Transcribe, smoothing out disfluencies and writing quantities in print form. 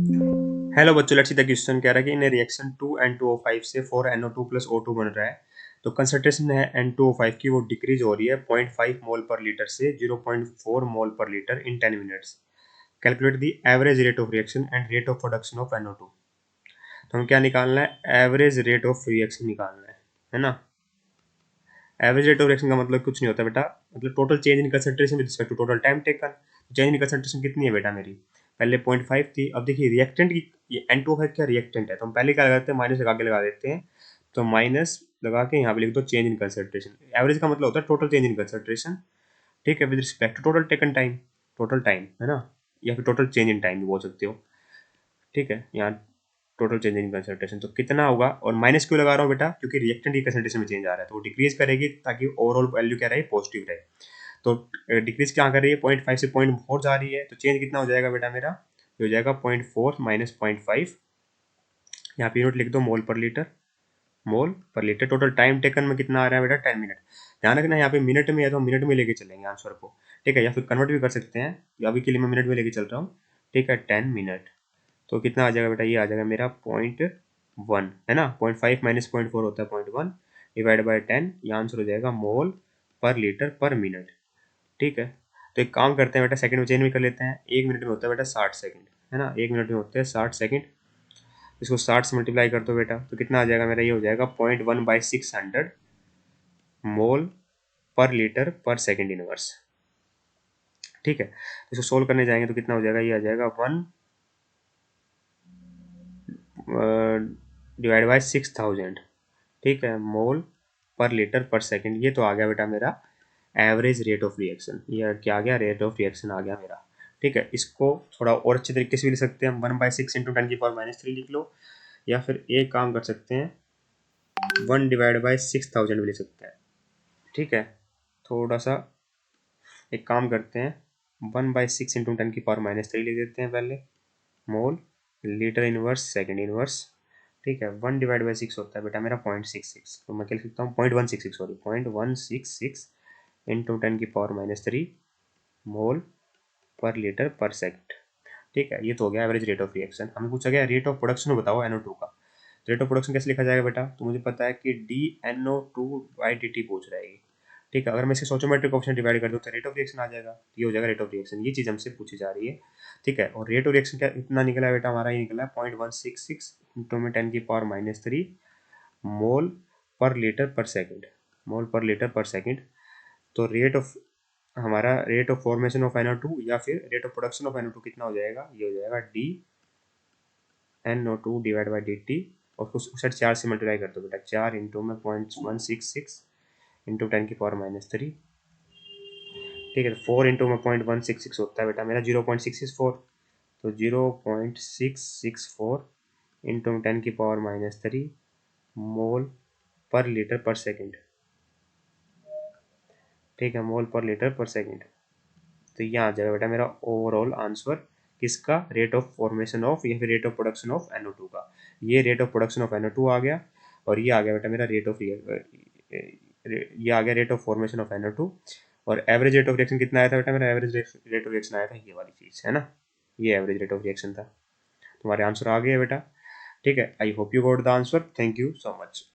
Hello बच्चों, let's see the question. कह रहा है कि इन रिएक्शन 2N2O5 से 4NO2 प्लस O2 बन रहा है। तो कंसंट्रेशन है N2O5 की, वो डिक्रीज हो रही है 0.5 मोल पर लीटर से 0.4 मोल पर litre in 10 minutes. Calculate the average rate of reaction and rate of production of NO2। तो हम क्या निकालना है? एवरेज रेट ऑफ रिएक्शन निकालना है ना। एवरेज रेट ऑफ रिएक्शन का मतलब कुछ नहीं होता बेटा, मतलब total change in concentration with respect to total time taken. Change in concentration कितनी है बेटा मेरी? पहले 0.5 थी, अब देखिए रिएक्टेंट की, ये N2 है क्या रिएक्टेंट है, तो हम पहले क्या लगाते हैं, माइनस लगा के लगा देते हैं। तो माइनस लगा के यहाँ पे लिख दो चेंज इन कंसंट्रेशन। एवरेज का मतलब होता है टोटल चेंज इन कंसंट्रेशन, ठीक है, with respect to total taken time. Total time है ना, या फिर टोटल चेंज इन टाइम भी बोल सकते हो, ठीक है। यहाँ टोटल चेंज इन कंसंट्रेशन तो कितना होगा, और माइनस क्यों लगा रहा हूँ बेटा, क्योंकि रिएक्टेंट की कंसंट्रेशन में चेंज आ रहा है तो वो डिक्रीज करेगी ताकि ओवरऑल वैल्यू क्या रहे, पॉजिटिव रहे। तो डिक्रीज क्या कर रही है, 0.5 से 0.4 जा रही है, तो चेंज कितना हो जाएगा बेटा मेरा, ये हो जाएगा 0.4 माइनस 0.5। यहाँ पे यूनिट लिख दो मोल पर लीटर। मोल पर लीटर। टोटल टाइम टेकन में कितना आ रहा है बेटा, 10 मिनट। ध्यान रखना यहाँ पे मिनट में है तो हम मिनट में लेके चलेंगे आंसर को, ठीक है, या फिर कन्वर्ट भी कर सकते हैं, अभी के लिए मैं मिनट में लेके चल रहा हूँ, ठीक है। 10 मिनट तो कितना आ जाएगा बेटा, ये आ जाएगा मेरा 0.1 है ना। 0.5 माइनस 0.4 होता है 0.1 डिवाइड बाई 10, ये आंसर हो जाएगा मोल पर लीटर पर मिनट, ठीक है। तो एक काम करते हैं बेटा, सेकंड में चेंज भी कर लेते हैं। एक मिनट में होता है बेटा 60 सेकंड, है ना, एक मिनट में होते हैं 60 सेकंड। इसको 60 से मल्टीप्लाई कर दो बेटा, तो कितना आ जाएगा मेरा, ये हो जाएगा 0.1/600 मोल पर लीटर पर सेकंड इनवर्स, ठीक है। इसको सोल्व करने जाएंगे तो कितना हो जाएगा, ये आ जाएगा 1 डिवाइड बाई 6000, ठीक है, मोल पर लीटर पर सेकंड। ये तो आ गया बेटा मेरा एवरेज रेट ऑफ रिएक्शन। ये क्या आ गया, रेट ऑफ रिएक्शन आ गया मेरा, ठीक है। इसको थोड़ा और अच्छे तरीके से भी लिख सकते हैं हम, 1/6 इंटू 10⁻³ लिख लो, या फिर एक काम कर सकते हैं 1 डिवाइड बाई 6000 भी लिख सकते हैं, ठीक है। थोड़ा सा एक काम करते हैं, 1/6 इंटू 10⁻³ लिख देते हैं पहले, mole litre inverse second inverse, ठीक है। 1 डिवाइड बाई 6 होता है बेटा मेरा 0.66, तो मैं क्या लिख सकता हूँ, 0.166, सॉरी 0.166 इंटू 10⁻³ मोल पर लीटर पर सेकंड, ठीक है। ये तो हो गया एवरेज रेट ऑफ रिएक्शन। हमें पूछा गया रेट ऑफ प्रोडक्शन बताओ NO2 का। रेट ऑफ प्रोडक्शन कैसे लिखा जाएगा बेटा, तो मुझे पता है कि dNO2/dt पूछ रहा है ये, ठीक है। अगर मैं इसे सोचोमेट्रिक ऑप्शन डिवाइड कर दूँ तो रेट ऑफ रिएक्शन आ जाएगा, ये हो जाएगा रेट ऑफ रिएक्शन। ये चीज़ हमसे पूछी जा रही है, ठीक है। और रेट ऑफ रिएक्शन क्या इतना निकला है बेटा हमारा, ये निकला है 0.166 इंटू में 10⁻³ मोल पर लीटर पर सेकंड, मोल पर लीटर पर सेकंड। तो रेट ऑफ हमारा rate of formation of NO2 या फिर rate of production of NO2 कितना हो जाएगा, ये हो जाएगा dNO2 डिवाइड बाई dt, और उसको साइड 4 से मल्टीप्लाई कर दो बेटा, 4 इंटू में 0.166 इंटू 10⁻³, ठीक है। 4 इंटू में 0.166 होता है बेटा मेरा 0.664, तो 0.664 इंटू 10⁻³ मोल पर लीटर पर सेकंड, ठीक है, मोल पर लीटर पर सेकंड। तो यहाँ आ जाएगा बेटा मेरा ओवरऑल आंसर किसका, रेट ऑफ फॉर्मेशन ऑफ या फिर rate of production of NO2 का। ये rate of production of NO2 आ गया, और ये आ गया बेटा मेरा रेट ऑफ, ये आ गया rate of formation of NO2। और एवरेज रेट ऑफ रिएक्शन कितना आया था बेटा मेरा, एवरेज रेट ऑफ रिएक्शन आया था ये वाली चीज़, है ना, ये एवरेज रेट ऑफ रिएक्शन था। तुम्हारे आंसर आ गया बेटा, ठीक है। I hope you got the answer, thank you so much.